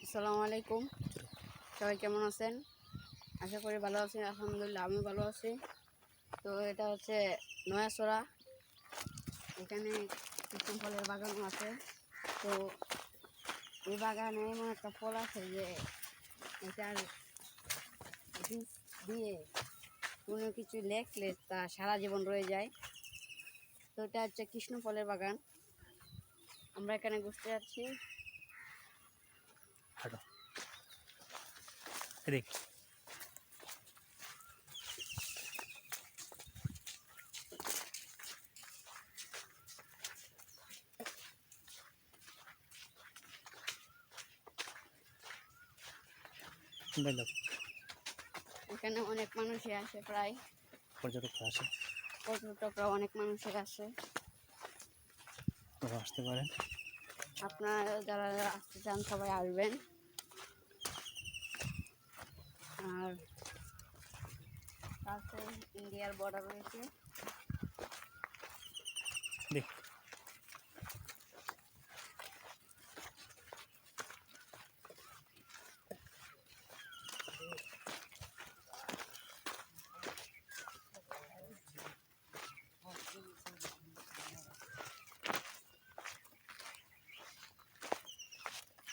আসসালামু আলাইকুম। সবাই কেমন আছেন? আশা করি ভালো আছেন। আলহামদুলিল্লাহ আমি ভালো আছি। তো এটা হচ্ছে নয়াছড়া, এখানে কৃষ্ণ ফলের বাগানও আছে। তো এই বাগানে এমন একটা ফল আছে যে এটার বীজ দিয়ে কোনো কিছু লেখলে তা সারা জীবন রয়ে যায়। তো এটা হচ্ছে কৃষ্ণ ফলের বাগান। আমরা এখানে ঘুরতে যাচ্ছি। হাঁটো এদিক। এখানে অনেক মানুষই আসে, প্রায় পর্যটকরা অনেক মানুষের আসে। আসতে পারেন, আপনারা যারা আসতে চান সবাই আসবেন। আর পাশে ইন্ডিয়ার বর্ডার রয়েছে। দেখ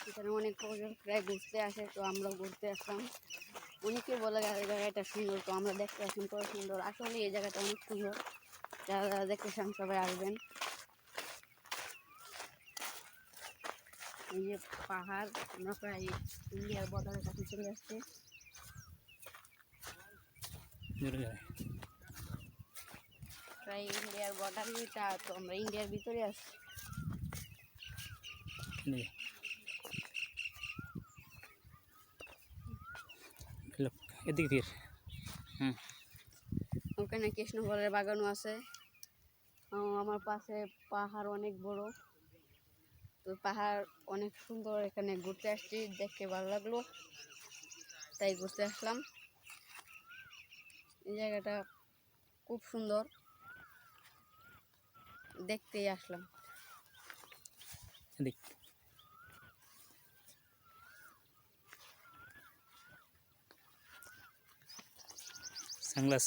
এখানে অনেক পর্যটকরা ঘুরতে আসে, তো আমরা ঘুরতে আসলাম। অনেকে বলে এই জায়গাটা সুন্দর, তো আমরা দেখতে আসলাম কত সুন্দর। আসলে এই জায়গাটা অনেক সুন্দর, যারা যারা দেখতে চান সবাই আসবেন। এই যে পাহাড়, আমরা প্রায় ইন্ডিয়ার বর্ডারের কাছে চলে আসছি। প্রায় ইন্ডিয়ার বর্ডার এটা, তো আমরা ইন্ডিয়ার ভিতরে আসছি। এদিকে ফির। ওখানে কৃষ্ণ ফলের বাগানও আছে। আমার পাশে পাহাড় অনেক বড়, তো পাহাড় অনেক সুন্দর। এখানে ঘুরতে আসছি, দেখতে ভালো লাগলো তাই ঘুরতে আসলাম। এই জায়গাটা খুব সুন্দর, দেখতেই আসলাম। এদিক সানগ্লাস।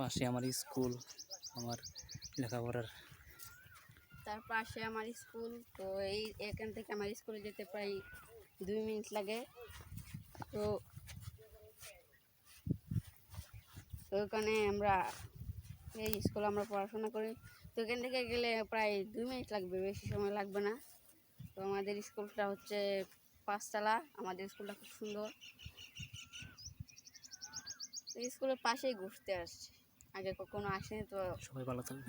পাশে আমার স্কুল, আমার লেখাপড়ার। তার পাশে আমার স্কুল। তো এখান থেকে আমার স্কুলে যেতে প্রায় 2 মিনিট লাগে। তো ওখানে আমরা এই স্কুলে আমরা পড়াশোনা করি। তো এখান থেকে গেলে প্রায় 2 মিনিট লাগবে, বেশি সময় লাগবে না। তো আমাদের স্কুলটা হচ্ছে 5 তলা। আমাদের স্কুলটা খুব সুন্দর। স্কুলের পাশেই ঘুরতে আসছি, আগে কখনো আসেনি। তো সবাই ভালো থাকবে।